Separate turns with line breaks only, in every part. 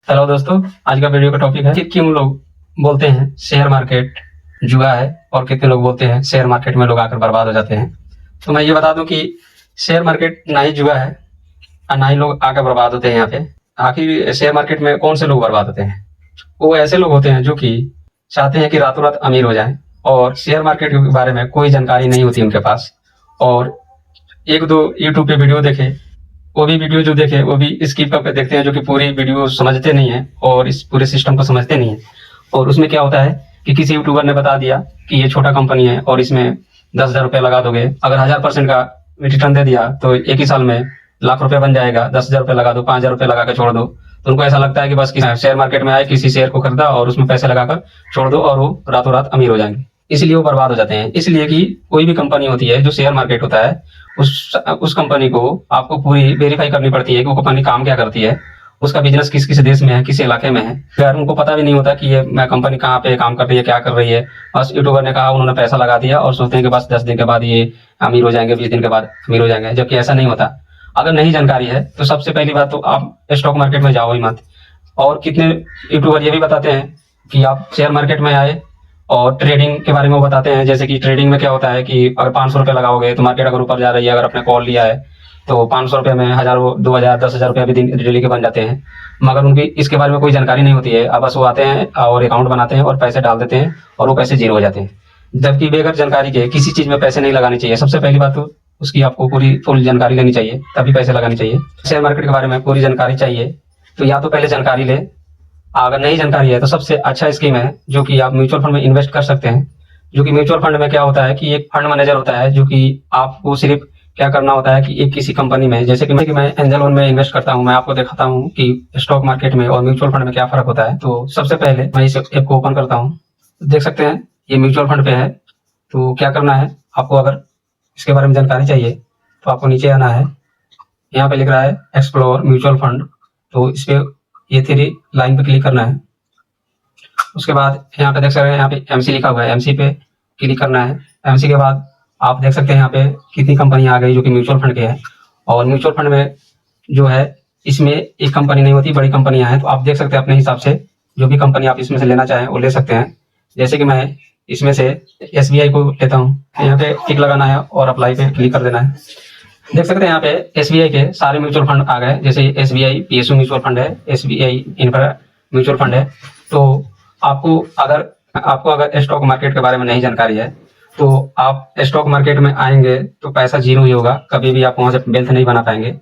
Hello दोस्तों, आज का वीडियो का टॉपिक है कि क्यों लोग बोलते हैं शेयर मार्केट जुआ है और कितने लोग बोलते हैं शेयर मार्केट में लोग आकर बर्बाद हो जाते हैं। तो मैं ये बता दूं कि शेयर मार्केट ना ही जुआ है और ना ही लोग आकर बर्बाद होते हैं यहाँ पे। आखिर शेयर मार्केट में कौन से लोग बर्बाद होते हैं? वो ऐसे लोग होते हैं जो कि चाहते हैं कि रातों रात अमीर हो जाएं और शेयर मार्केट के बारे में कोई जानकारी नहीं होती उनके पास, और एक दो यूट्यूब पे वीडियो देखे, वो भी वीडियो जो देखे वो भी स्किप करके देखते हैं, जो कि पूरी वीडियो समझते नहीं है और इस पूरे सिस्टम को समझते नहीं है। और उसमें क्या होता है कि किसी यूट्यूबर ने बता दिया कि ये छोटा कंपनी है और इसमें 10,000 रुपये लगा दोगे, अगर 1000% का रिटर्न दे दिया तो एक ही साल में लाख रुपए बन जाएगा। 10,000 रुपये लगा दो, 5,000 रुपये लगा कर छोड़ दो, तो उनको ऐसा लगता है कि बस शेयर मार्केट में आए, किसी शेयर को खरीदा और उसमें पैसे लगाकर छोड़ दो और वो रातों रात अमीर हो जाएंगे। इसलिए वो बर्बाद हो जाते हैं। इसलिए कि कोई भी कंपनी होती है जो शेयर मार्केट होता है, उस कंपनी को आपको पूरी वेरीफाई करनी पड़ती है कि वो कंपनी काम क्या करती है, उसका बिजनेस किस किस देश में है, किस इलाके में है। अगर उनको पता भी नहीं होता कि ये मैं कंपनी कहाँ पे काम कर रही है, क्या कर रही है, बस यूट्यूबर ने कहा, उन्होंने पैसा लगा दिया और सोचते हैं कि बस 10 दिन के बाद ये अमीर हो जाएंगे, 20 दिन के बाद अमीर हो जाएंगे, जबकि ऐसा नहीं होता। अगर नहीं जानकारी है तो सबसे पहली बात तो आप स्टॉक मार्केट में जाओ ही मत। और कितने यूट्यूबर ये भी बताते हैं कि आप शेयर मार्केट में आए और ट्रेडिंग के बारे में वो बताते हैं। जैसे कि ट्रेडिंग में क्या होता है कि अगर 500 रुपये लगाओगे तो मार्केट अगर ऊपर जा रही है, अगर आपने कॉल लिया है तो 500 रुपये में 1000, 2000, 10,000 रुपये भी दिन डेली के बन जाते हैं। मगर उनकी इसके बारे में कोई जानकारी नहीं होती है। अब बस वो आते हैं और अकाउंट बनाते हैं और पैसे डाल देते हैं और वो पैसे जीरो हो जाते हैं। जबकि बगैर जानकारी के किसी चीज में पैसे नहीं लगाने चाहिए। सबसे पहली बात तो उसकी आपको पूरी फुल जानकारी लेनी चाहिए, तभी पैसे लगाने चाहिए। शेयर मार्केट के बारे में पूरी जानकारी चाहिए तो या तो पहले जानकारी ले, अगर नहीं जानकारी है तो सबसे अच्छा स्कीम है जो कि आप म्यूचुअल फंड में इन्वेस्ट कर सकते हैं। जो कि म्यूचुअल फंड में क्या होता है कि एक फंड मैनेजर होता है जो कि आपको सिर्फ क्या करना होता है कि एक किसी कंपनी में, जैसे कि मैं एंजल वन में इन्वेस्ट करता हूं, मैं आपको दिखाता हूं कि स्टॉक मार्केट में और म्यूचुअल फंड में क्या फर्क होता है। तो सबसे पहले मैं इस ऐप को ओपन करता हूँ, देख सकते हैं ये म्यूचुअल फंड पे है। तो क्या करना है आपको, अगर इसके बारे में जानकारी चाहिए तो आपको नीचे आना है। यहाँ पे लिख रहा है एक्सप्लोर म्यूचुअल फंड, तो इस पे ये 3 लाइन पे क्लिक करना है। उसके बाद यहाँ पे देख सकते हैं, यहाँ पे एमसी लिखा हुआ है, एमसी पे क्लिक करना है। एमसी के बाद आप देख सकते हैं यहाँ पे कितनी कंपनी आ गई जो कि म्यूचुअल फंड के हैं। और म्यूचुअल फंड में जो है इसमें एक कंपनी नहीं होती, बड़ी कंपनियां हैं। तो आप देख सकते हैं अपने हिसाब से जो भी कंपनी आप इसमें से लेना चाहें वो ले सकते हैं। जैसे कि मैं इसमें से SBI को लेता हूँ, यहाँ पे टिक लगाना है और अप्लाई पे क्लिक कर देना है। देख सकते हैं यहाँ पे SBI के सारे म्यूचुअल फंड आ गए। जैसे SBI PSU म्यूचुअल फंड है, SBI इंफ्रा म्यूचुअल फंड है। तो आपको अगर स्टॉक मार्केट के बारे में नहीं जानकारी है तो आप स्टॉक मार्केट में आएंगे तो पैसा जीरो ही होगा, कभी भी आप वहां से वेल्थ नहीं बना पाएंगे।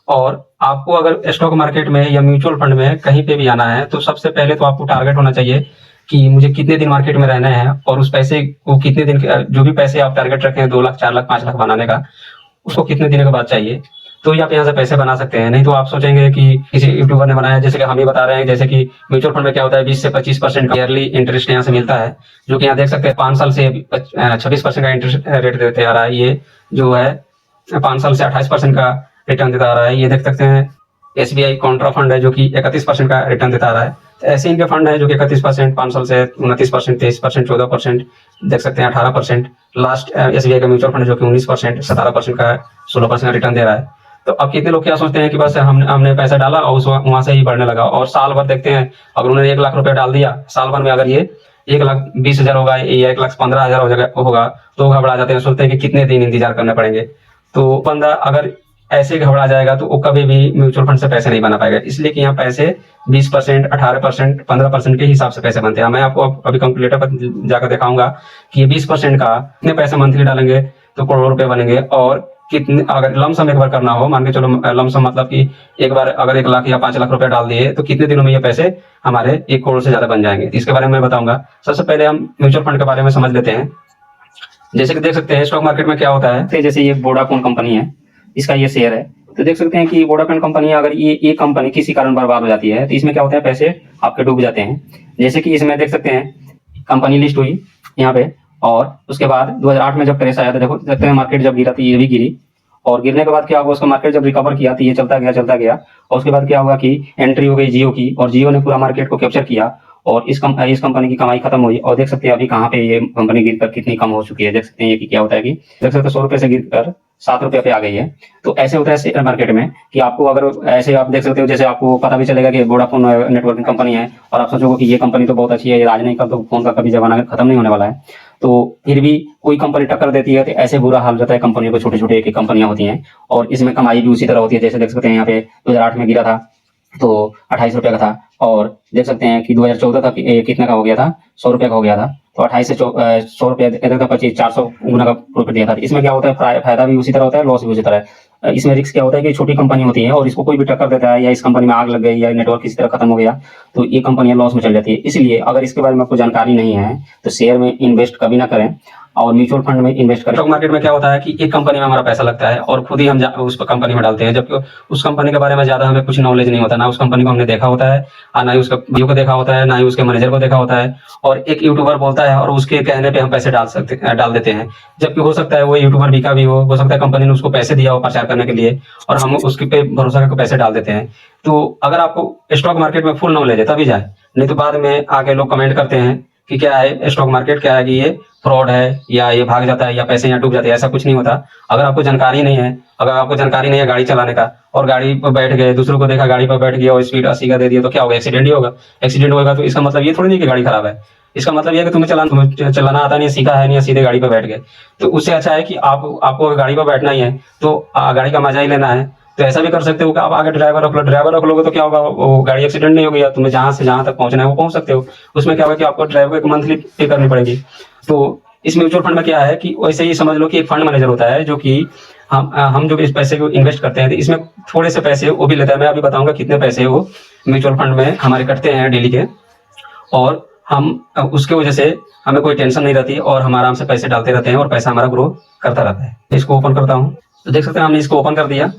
और आपको अगर स्टॉक मार्केट में या म्यूचुअल फंड में कहीं पे भी आना है तो सबसे पहले तो आपको टारगेट होना चाहिए कि मुझे कितने दिन मार्केट में रहना है, और उस पैसे को कितने दिन, जो भी पैसे आप टारगेट रखे हैं 2 लाख, 4 लाख, 5 लाख बनाने का, उसको कितने दिनों के बाद चाहिए, तो आप यहाँ से पैसे बना सकते हैं। नहीं तो आप सोचेंगे कि किसी यूट्यूबर ने बनाया, जैसे कि हम ही बता रहे हैं। जैसे कि म्यूचुअल फंड में क्या होता है 20 से 25% का ईयरली इंटरेस्ट यहाँ से मिलता है, जो कि यहाँ देख सकते हैं 5 साल से 26% का इंटरेस्ट रेट देते आ रहा है। ये जो है 5 साल से 28% का रिटर्न देता आ रहा है। ये देख सकते हैं SBI कॉन्ट्रा फंड है जो कि 31% का रिटर्न देता आ रहा है। तो ऐसे इनके फंड है जो कि 31%, 5 साल से 29%, 23%, 14%, देख सकते हैं 18%। लास्ट SBI का म्यूचुअल फंड जो कि 19%, 17% का, 16% का रिटर्न दे रहा है। तो अब कितने लोग क्या सोचते हैं कि बस हमने पैसा डाला और वहां से ही बढ़ने लगा, और साल भर देखते हैं अगर उन्होंने 1 लाख रुपया डाल दिया, साल भर में अगर ये 1,20,000 होगा या 1,15,000 होगा तो घबरा जाते हैं, सोचते हैं कि कितने दिन इंतजार करने पड़ेंगे। तो बंदा अगर ऐसे घबरा जाएगा तो वो कभी भी म्यूचुअल फंड से पैसे नहीं बना पाएगा। इसलिए कि यहाँ पैसे 20%, 18%, 15% के हिसाब से पैसे बनते हैं। मैं आपको अभी कैलकुलेटर पर जाकर दिखाऊंगा कि ये 20% का कितने पैसे मंथली डालेंगे तो करोड़ रुपए बनेंगे। और कितने, अगर लमसम एक बार करना हो, मान के चलो लमसम मतलब कि एक बार अगर 1 लाख या 5 लाख रुपए डाल दिए तो कितने दिनों में ये पैसे हमारे 1 करोड़ से ज्यादा बन जाएंगे। इसके बारे में मैं बताऊंगा। सबसे पहले हम म्यूचुअल फंड के बारे में समझ लेते हैं। जैसे कि देख सकते हैं स्टॉक मार्केट में क्या होता है, जैसे ये वोडाफोन कंपनी है, इसका ये शेयर है। तो देख सकते हैं कि वोडाफोन कंपनी, अगर ये कंपनी किसी कारण बर्बाद हो जाती है तो इसमें क्या होता है, पैसे आपके डूब जाते हैं। जैसे कि इसमें देख सकते हैं कंपनी लिस्ट हुई यहाँ पे, और उसके बाद 2008 में जब क्रैश आया था, देखो देखते हैं मार्केट जब गिरा तो ये भी गिरी, और गिरने के बाद क्या हुआ, उसका मार्केट जब रिकवर किया तो ये चलता गया। और उसके बाद क्या हुआ कि एंट्री हो गई जियो की, और जियो ने पूरा मार्केट को कैप्चर किया और इस कंपनी की कमाई खत्म हुई और देख सकते हैं अभी कहाँ पे ये कंपनी गिरकर कितनी कम हो चुकी है। देख सकते हैं ये कि क्या होता है कि देख सकते हैं 100 रुपए से गिरकर 7 रुपए पे आ गई है। तो ऐसे होता है शेयर मार्केट में कि आपको अगर ऐसे आप देख सकते हो, जैसे आपको पता भी चलेगा कि वोडाफोन नेटवर्किंग कंपनी है और आप सोचोगे कि ये कंपनी तो बहुत अच्छी है, ये आज नहीं कल तो फोन का कभी जमाना खत्म नहीं होने वाला है, तो फिर भी कोई कंपनी टक्कर देती है तो ऐसे बुरा हाल रहता है कंपनियों को। छोटे छोटे एक कंपनियां होती हैं और इसमें कमाई भी उसी तरह होती है। जैसे देख सकते हैं यहाँ पे 2008 में गिरा था तो 28 रुपए का था और देख सकते हैं कि 2014 तक कितने का हो गया था, 100 रुपए का हो गया था। तो 28 से 100 रुपए 25 400 गुना का प्रॉफिट दिया था। इसमें क्या होता है, फायदा भी उसी तरह होता है, लॉस भी उसी तरह है। इसमें रिस्क क्या होता है कि छोटी कंपनी होती है और इसको कोई भी टक्कर देता है या इस कंपनी में आग लग गई या नेटवर्क किसी तरह खत्म हो गया तो ये कंपनियां लॉस में चल जाती है। इसलिए अगर इसके बारे में आपको जानकारी नहीं है तो शेयर में इन्वेस्ट कभी ना करें और म्यूचुअल फंड में इन्वेस्ट करें। स्टॉक मार्केट में क्या होता है कि एक कंपनी में हमारा पैसा लगता है और खुद ही हम उस कंपनी में डालते हैं, जबकि उस कंपनी के बारे में ज्यादा हमें कुछ नॉलेज नहीं होता। ना उस कंपनी को हमने देखा होता है, ना ही उसका वीडियो को देखा होता है, ना ही उसके मैनेजर को देखा होता है। और एक यूट्यूबर बोलता है और उसके कहने पे हम पैसे डाल देते हैं, जबकि हो सकता है वो यूट्यूबर बिका भी हो सकता है कंपनी ने उसको पैसे दिया हो प्रचार करने के लिए और हम उसके पे भरोसा करके पैसे डाल देते हैं। तो अगर आपको स्टॉक मार्केट में फुल नॉलेज है तभी जाए, नहीं तो बाद में आके लोग कमेंट करते हैं कि क्या है स्टॉक मार्केट, क्या है कि ये फ्रॉड है या ये भाग जाता है या पैसे यहाँ डूब जाते हैं। ऐसा कुछ नहीं होता। अगर आपको जानकारी नहीं है, गाड़ी चलाने का और गाड़ी पर बैठ गए, दूसरों को देखा गाड़ी पर बैठ गया और स्पीड 80 का दे दिया तो क्या होगा, एक्सीडेंट ही होगा। एक्सीडेंट होगा तो इसका मतलब ये थोड़ी नहीं कि गाड़ी खराब है, इसका मतलब ये कि तुम्हें चलाना आता नहीं, सीखा है नहीं, सीधे गाड़ी पर बैठ गए। तो उससे अच्छा है कि आपको गाड़ी पर बैठना ही है तो गाड़ी का मजा ही लेना है। तो ऐसा भी कर सकते हो कि आप आगे ड्राइवर रख लोगे तो क्या होगा, वो गाड़ी एक्सीडेंट नहीं होगी, तुम्हें जहां से जहां तक पहुंचना है वो पहुंच सकते हो। उसमें क्या होगा कि आपको ड्राइवर को मंथली पे करनी पड़ेगी। तो इस म्यूचुअल फंड में क्या है कि वैसे ही समझ लो कि एक फंड मैनेजर होता है जो कि हम जो इस पैसे को इन्वेस्ट करते हैं तो इसमें थोड़े से पैसे वो भी लेता है। मैं अभी बताऊंगा कितने पैसे वो म्यूचुअल फंड में हमारे कटते हैं डेली के, और हम उसके वजह से हमें कोई टेंशन नहीं रहती और हम आराम से पैसे डालते रहते हैं और पैसा हमारा ग्रो करता रहता है। इसको ओपन करता हूँ तो देख सकते हैं हमने इसको ओपन कर दिया।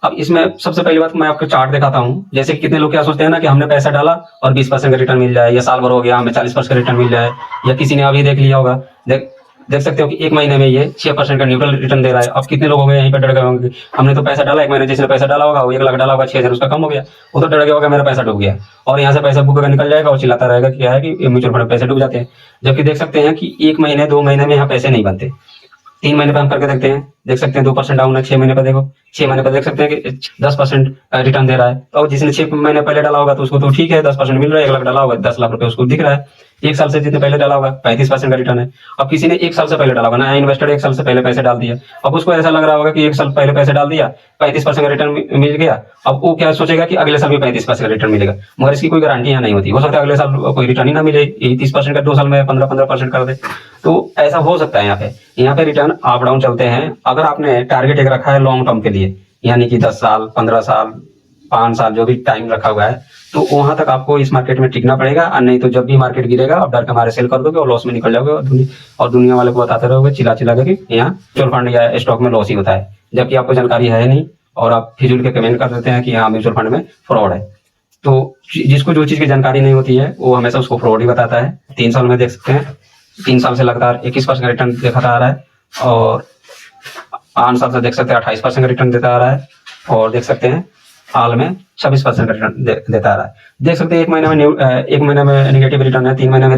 अब इसमें सबसे पहली बात मैं आपको चार्ट दिखाता हूँ। जैसे कि कितने लोग क्या सोचते हैं ना कि हमने पैसा डाला और 20% का रिटर्न मिल जाए, या साल भर हो गया हमें 40% का रिटर्न मिल जाए, या किसी ने अभी देख लिया होगा, देख सकते हो कि एक महीने में ये 6% का न्यूट्रल रिटर्न दे रहा है। अब कितने लोग हो गए यहीं पर डर गए होंगे, हमने तो पैसा डाला, एक महीने जिसने पैसा डाला होगा वो 1 लाख डाला होगा, 6,000 उसका कम हो गया, वो तो डर गया होगा मेरा पैसा डूब गया और यहाँ से पैसा बुक निकल जाएगा और चिल्लाता रहेगा कि क्या है कि म्यूचुअल फंड में पैसे डूब जाते हैं। जबकि देख सकते हैं कि 1 महीने 2 महीने में यहाँ पैसे नहीं बनते। 3 महीने पर हम करके देखते हैं, देख सकते हैं 2% डाउन है। 6 महीने पर देखो, 6 महीने पर देख सकते हैं कि 10% रिटर्न दे रहा है। तो जिसने 6 महीने पहले डाला होगा तो उसको तो ठीक है 10% मिल रहा है, 1 लाख डाला होगा 10 लाख रुपए उसको दिख रहा है। 1 साल से जितने पहले डाला होगा 35% का रिटर्न है। अब किसी ने 1 साल से पहले डाला होगा, नया इन्वेस्टर 1 साल से पहले पैसे डाल दिया, अब उसको ऐसा लग रहा होगा कि 1 साल पहले पैसे डाल दिया 35% का रिटर्न मिल गया। अब वो क्या सोचेगा कि अगले साल भी 35% का रिटर्न मिलेगा, मगर इसकी कोई गारंटी यहाँ नहीं होती। हो सकता है अगले साल कोई रिटर्न ही ना मिले, यही 30% का 2 साल में 15% कर दे। तो ऐसा हो सकता है। यहाँ पे रिटर्न अप डाउन चलते हैं। अगर आपने टारगेट एक रखा है लॉन्ग टर्म के लिए, यानी कि 10 साल 15 साल 5 साल जो भी टाइम रखा हुआ है, तो वहां तक आपको इस मार्केट में टिकना पड़ेगा। और नहीं तो जब भी मार्केट गिरेगा आप डर के मारे सेल कर दोगे और लॉस में निकल जाओगे और दुनिया वाले को बताते रहोगे चिल्ला के कि यहाँ म्यूचुअल फंड या स्टॉक में लॉस ही होता है, जबकि आपको जानकारी है नहीं और आप फिजूल के कमेंट कर देते हैं कि हाँ म्यूचुअल फंड में फ्रॉड है। तो जिसको जो चीज की जानकारी नहीं होती है वो हमेशा उसको फ्रॉड ही बताता है। 3 साल में देख सकते हैं 3 साल से लगातार 21% का रिटर्न देखा आ रहा है और 5 साल से देख सकते हैं 28% का रिटर्न देता आ रहा है और देख सकते हैं हाल में 26% का रिटर्न देता आ रहा है। देख सकते हैं 1 महीने में नेगेटिव रिटर्न है, 3 महीने में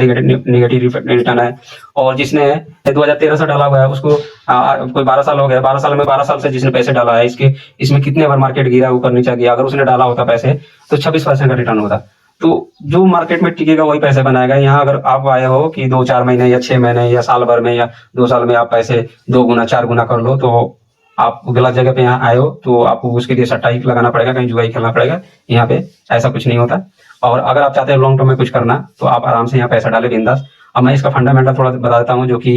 नेगेटिव रिटर्न है। और जिसने 2013 से डाला हुआ है उसको कोई 12 साल हो गया, 12 साल से जिसने पैसे डाला है इसमें कितने बार मार्केट गिरा ऊपर नीचे गया, अगर उसने डाला होता पैसे तो 26% का रिटर्न होता। तो जो मार्केट में टिकेगा वही पैसे बनाएगा। यहाँ अगर आप आए हो कि 2-4 महीने या 6 महीने या साल भर में या 2 साल में आप पैसे 2 गुना 4 गुना कर लो, तो आप गलत जगह पे यहाँ आए हो। तो आपको उसके लिए सट्टा ही लगाना पड़ेगा, कहीं जुआ ही खेलना पड़ेगा। यहाँ पे ऐसा कुछ नहीं होता। और अगर आप चाहते हो लॉन्ग टर्म में कुछ करना तो आप आराम से यहाँ पैसा डाले बिंदास। अब मैं इसका फंडामेंटल थोड़ा बता देता हूँ जो कि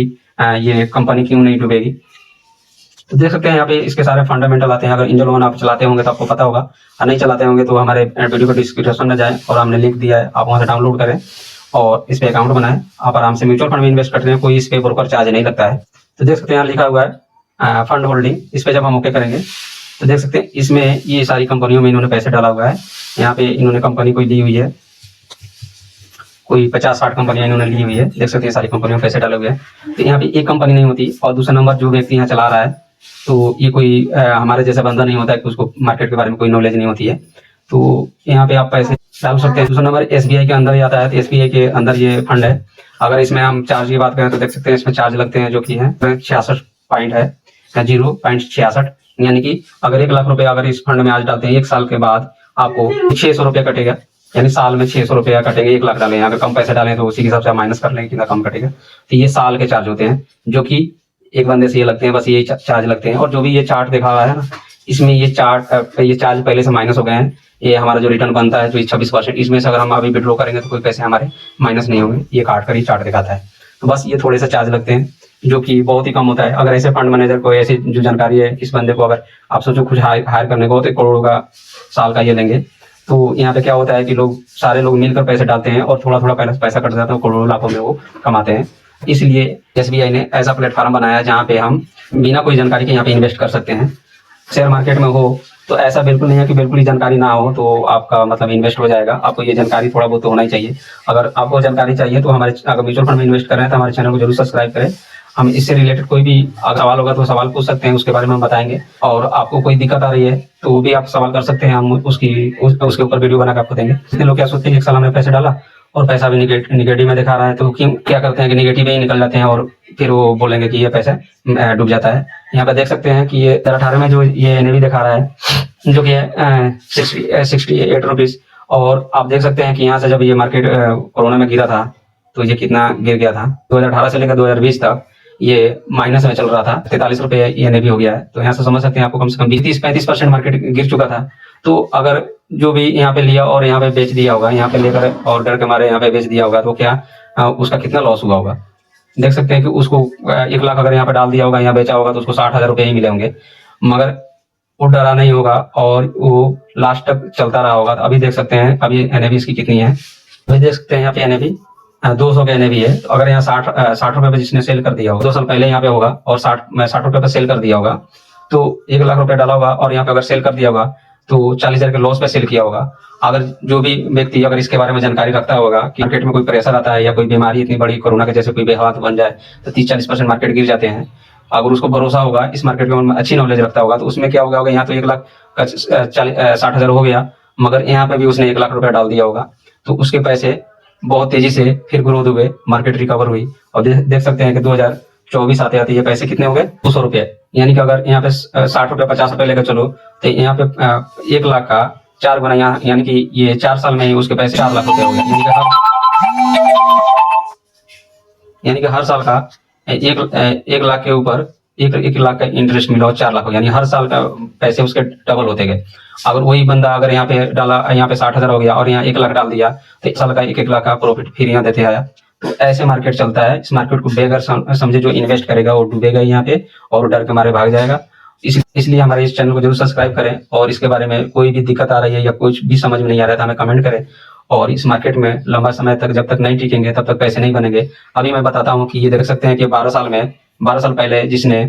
ये कंपनी क्यों नहीं डूबेगी। तो देख सकते हैं यहाँ पे इसके सारे फंडामेंटल आते हैं। अगर एंजल वन आप चलाते होंगे तो आपको पता होगा, और नहीं चलाते होंगे तो हमारे वीडियो को डिस्क्रिप्शन में जाए और हमने लिंक दिया है, आप वहाँ से डाउनलोड करें और इस पे अकाउंट बनाएं। आप आराम से म्यूचुअल फंड में इन्वेस्ट करते हैं, कोई इस पे ब्रोकर चार्ज नहीं लगता है। तो देख सकते हैं यहाँ लिखा हुआ है फंड होल्डिंग, इस पे जब हम ओके करेंगे तो देख सकते हैं इसमें ये सारी कंपनियों में इन्होंने पैसे डाला हुआ है। यहाँ पे इन्होंने कंपनी कोई ली हुई है, कोई 50-60 कंपनियां इन्होंने ली हुई है। देख सकते हैं सारी कंपनियों में पैसे डाले हुए हैं। तो यहाँ पे एक कंपनी नहीं होती। और दूसरा नंबर जो व्यक्ति यहाँ चला रहा है तो ये कोई हमारे जैसा बंदा नहीं होता है कि उसको मार्केट के बारे में कोई नॉलेज नहीं होती है। तो यहाँ पे आप पैसे डाल सकते हैं। दूसरा नंबर एसबीआई के अंदर ही आता है, तो एसबीआई के अंदर ये फंड है। अगर इसमें हम चार्ज की बात करें तो देख सकते हैं इसमें चार्ज लगते हैं जो कि है 66 पॉइंट है 0.66, यानी कि अगर 1 लाख रुपए अगर इस फंड में आज डालते हैं 1 साल के बाद आपको 600 रुपया कटेगा, यानी साल में 600 रुपया कटेंगे। 1 लाख डालें, अगर कम पैसे डालें तो उसी के हिसाब से आप माइनस कर लेंगे कितना कम कटेगा। तो ये साल के चार्ज होते हैं जो कि एक बंदे से ये लगते हैं, बस ये चार्ज लगते हैं। और जो भी ये चार्ट देखा हुआ है ना, इसमें ये चार्ज पहले से माइनस हो गए हैं। ये हमारा जो रिटर्न बनता है जो 26%, इसमें से अगर हम अभी विड्रॉ करेंगे तो कोई पैसे हमारे माइनस नहीं होंगे, ये काट कर ही चार्ट दिखाता है। तो बस ये थोड़े से चार्ज लगते हैं जो कि बहुत ही कम होता है। अगर ऐसे फंड मैनेजर को ऐसी जो जानकारी है इस बंदे को, अगर आप सोचो कुछ हायर करने को तो 1 करोड़ का साल का ये लेंगे, तो यहाँ पे क्या होता है कि सारे लोग मिलकर पैसे डालते हैं और थोड़ा थोड़ा पैसा कट जाता है, करोड़ों लाखों में वो कमाते हैं। इसलिए एसबीआई ने ऐसा प्लेटफॉर्म बनाया जहाँ पे हम बिना कोई जानकारी के यहाँ पे इन्वेस्ट कर सकते हैं। शेयर मार्केट में हो तो ऐसा बिल्कुल नहीं है कि बिल्कुल ही जानकारी ना हो तो आपका मतलब इन्वेस्ट हो जाएगा। आपको ये जानकारी थोड़ा बहुत तो होना ही चाहिए। अगर आपको जानकारी चाहिए तो अगर म्यूचुअल फंड में इन्वेस्ट कर रहे हैं तो हमारे चैनल को जरूर सब्सक्राइब करें। हम इससे रिलेटेड कोई भी सवाल होगा तो सवाल पूछ सकते हैं, उसके बारे में हम बताएंगे। और आपको कोई दिक्कत आ रही है तो वो भी आप सवाल कर सकते हैं, हम उसके ऊपर वीडियो बनाकर आपको देंगे। इतने लोग क्या सोचते हैं 1 साल हमने पैसे डाला और पैसा भी निगेटिव में दिखा रहा है, तो क्यों क्या करते हैं कि निगेटिव में ही निकल जाते हैं और फिर वो बोलेंगे कि ये पैसा डूब जाता है। यहाँ पे देख सकते हैं कि ये 18 में जो ये एनएवी दिखा रहा है जो कि है 68 रुपीज। और आप देख सकते हैं कि यहाँ से जब ये मार्केट कोरोना में गिरा था तो ये कितना गिर गया था। 2018 से लेकर 2020 तक ये माइनस में चल रहा था, 43 रुपए ये एनएवी हो गया है। तो यहाँ से समझ सकते हैं आपको कम से कम 30-35% मार्केट गिर चुका था। तो अगर जो भी यहाँ पे लिया और यहाँ पे बेच दिया होगा, यहाँ पे लेकर और डर के मारे यहाँ पे बेच दिया होगा, तो क्या उसका कितना लॉस हुआ होगा। देख सकते हैं कि उसको 1 लाख अगर यहाँ पे डाल दिया होगा, यहाँ बेचा होगा तो उसको 60,000 रुपए ही मिले होंगे, मगर वो डरा नहीं होगा और वो लास्ट तक चलता रहा होगा। तो अभी देख सकते हैं अभी एनएवी इसकी कितनी है, अभी देख सकते हैं यहाँ पे एनएवी 200 का एनएवी है। तो अगर यहाँ 60 रुपए पे जिसने सेल कर दिया होगा 2 साल पहले यहाँ पे होगा और 60 रुपए पे सेल कर दिया होगा, तो 1 लाख रुपए डाला होगा और यहाँ पे अगर सेल कर दिया होगा तो 40,000 के लॉस पे सेल किया होगा। अगर जो भी व्यक्ति अगर इसके बारे में जानकारी रखता होगा कि मार्केट में कोई प्रेशर आता है या कोई बीमारी इतनी बड़ी कोरोना के जैसे कोई बेहालत बन जाए तो 30-40% मार्केट गिर जाते हैं, अगर उसको भरोसा होगा इस मार्केट में अच्छी नॉलेज रखता होगा, तो उसमें क्या होगा यहाँ तो 1 लाख 60,000 हो गया, मगर यहाँ पे भी उसने 1 लाख रुपया डाल दिया होगा तो उसके पैसे बहुत तेजी से फिर ग्रोथ हुए, मार्केट रिकवर हुई। और देख सकते हैं कि 2024 आते आते ये पैसे कितने हो गए 200 रुपये, यानी कि अगर यहाँ पे 60 रुपये 50 रुपये लेकर चलो तो यहाँ पे 1 लाख का 4 गुना, यानी कि ये 4 साल में ही उसके पैसे 4 लाख रुपए हो गए। यानी कि हर साल का 1 लाख के ऊपर 1 लाख का इंटरेस्ट मिला और 4 लाख हो, यानी हर साल का पैसे उसके डबल होते गए। अगर वही बंदा अगर यहाँ पे डाला, यहाँ पे 60,000 हो गया और यहाँ 1 लाख डाल दिया तो 1 साल का 1 लाख का प्रॉफिट फिर यहाँ देते आया। तो ऐसे मार्केट चलता है। इस मार्केट को बेगर समझे जो इन्वेस्ट करेगा वो डूबेगा यहाँ पे और डर के मारे भाग जाएगा। इसलिए हमारे इस चैनल को जरूर सब्सक्राइब करें और इसके बारे में कोई भी दिक्कत आ रही है या कुछ भी समझ में नहीं आ रहा है तो हमें कमेंट करें। और इस मार्केट में लंबा समय तक जब तक नहीं टिकेंगे तब तक पैसे नहीं बनेंगे। अभी मैं बताता हूँ कि ये देख सकते हैं कि 12 साल पहले जिसने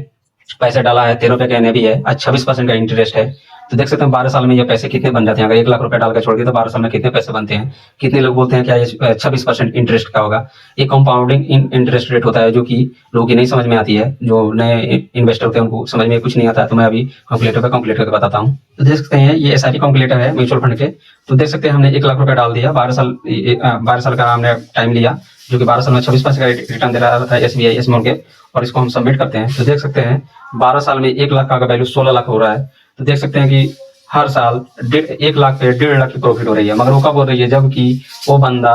पैसे डाला है 13 रुपए का एनएवी है, 26% का इंटरेस्ट है। तो देख सकते हैं 12 साल में ये पैसे कितने बन जाते हैं। अगर 1 लाख रुपए डालकर छोड़ दिए तो 12 साल में कितने पैसे बनते हैं। कितने लोग बोलते हैं क्या ये 26% इंटरेस्ट का होगा। ये कंपाउंडिंग इंटरेस्ट रेट होता है जो कि लोगों की नहीं समझ में आती है, जो नए इन्वेस्टर होते हैं उनको समझ में कुछ नहीं आता है। तो मैं अभी कैलकुलेटर करके बताता हूँ। तो देख सकते हैं ये एसआईपी कैलकुलेटर है म्यूचुअल फंड के। तो देख सकते हैं हमने 1 लाख रुपए डाल दिया, 12 साल का हमने टाइम लिया, जो कि 12 साल में 26% का रिटर्न दे रहा था एसबीआई स्मॉल के, और इसको हम सबमिट करते हैं। तो देख सकते हैं 12 साल में 1 लाख का वैल्यू 16 लाख हो रहा है। तो देख सकते हैं कि हर साल 1 लाख पे 1.5 लाख की प्रॉफिट हो रही है। मगर वो कब हो रही है, जबकि वो बंदा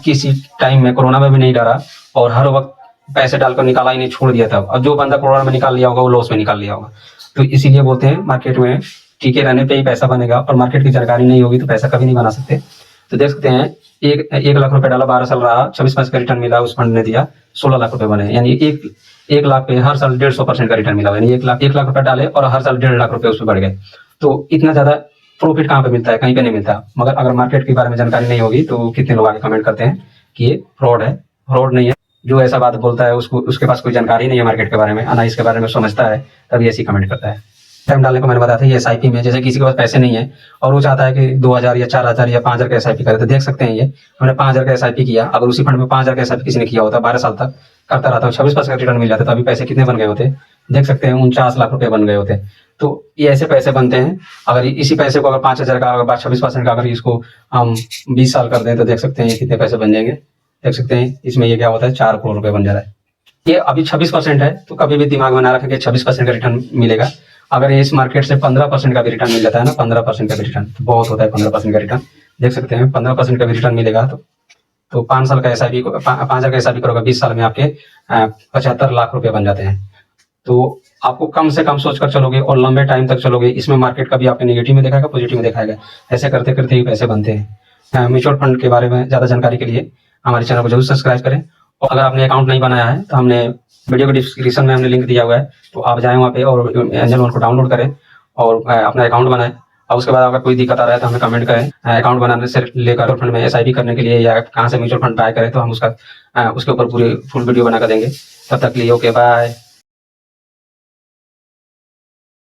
किसी टाइम में कोरोना में भी नहीं डरा और हर वक्त पैसे डालकर निकाला ही नहीं, छोड़ दिया था। अब जो बंदा कोरोना में निकाल लिया होगा वो लॉस में निकाल लिया होगा। तो इसीलिए बोलते हैं मार्केट में टीके रहने पे ही पैसा बनेगा, और मार्केट की जानकारी नहीं होगी तो पैसा कभी नहीं बना सकते। तो देख सकते हैं 1 लाख रुपए डाला, 12 साल रहा, 26% का रिटर्न मिला, उस फंड ने दिया 16 लाख रुपए बने। यानी 1 लाख पे हर साल 150% का रिटर्न मिला, यानी 1 लाख रुपए डाले और हर साल 1.5 लाख रुपए उसमें बढ़ गए। तो इतना ज्यादा प्रॉफिट कहाँ पे मिलता है, कहीं पे नहीं मिलता। मगर अगर मार्केट के बारे में जानकारी नहीं होगी तो कितने लोग आगे कमेंट करते हैं कि ये फ्रॉड है। फ्रॉड नहीं है, जो ऐसा बात बोलता है उसके पास कोई जानकारी नहीं है मार्केट के बारे में, ना इसके बारे में समझता है, तभी ऐसी कमेंट करता है। टाइम डालने को मैंने बताया था ये एसआईपी में। जैसे किसी के पास पैसे नहीं है और वो चाहता है कि 2000 या 4000 या 5000 का एसआईपी करे, तो देख सकते हैं ये हमने 5000 का एसआईपी किया। अगर उसी फंड में 5000 का एसआईपी किसी ने किया होता 12 साल तक करता रहता, 26% रिटर्न मिल जाता, तो अभी पैसे कितने बन गए होते, देख सकते हैं 49 लाख रुपए बन गए होते। तो ये ऐसे पैसे बनते हैं। अगर इसी पैसे को अगर 5000 का अगर 26% का अगर इसको हम 20 साल कर दें तो देख सकते हैं ये कितने पैसे बन जाएंगे। देख सकते हैं इसमें ये क्या होता है, 4 करोड़ रुपए बन जा रहा है। ये अभी 26% है, तो कभी भी दिमाग में ना रखें कि 26% का रिटर्न मिलेगा। अगर इस मार्केट से 15% का भी रिटर्न मिल जाता है ना, 15% का भी रिटर्न तो बहुत होता है। 15% का रिटर्न देख सकते हैं, 15% का भी रिटर्न मिलेगा तो 5 साल का एसआईपी को 5000 का एसआईपी करोगे 20 साल में आपके 75 लाख रुपए बन जाते हैं। तो आपको कम से कम सोचकर चलोगे और लंबे टाइम तक चलोगे, इसमें मार्केट कभी आपके नेगेटिव में दिखाएगा, पॉजिटिव में दिखाएगा। ऐसे करते करते ही पैसे बनते हैं। म्यूचुअल फंड के बारे में ज्यादा जानकारी के लिए हमारे चैनल को जरूर सब्सक्राइब करें। और अगर आपने अकाउंट नहीं बनाया है तो हमने वीडियो के डिस्क्रिप्शन में हमने लिंक दिया हुआ है, तो आप जाएं वहाँ पे और एंजल वन को डाउनलोड करें और अपना अकाउंट बनाएं। और उसके बाद अगर कोई दिक्कत आ रहा है तो हमें कमेंट करें। अकाउंट बनाने से लेकर फंड में एसआईपी करने के लिए या कहाँ से म्यूचुअल फंड ट्राई करें, तो हम उसके ऊपर पूरी फुल वीडियो बना कर देंगे। तब तक के लिए ओके बाय।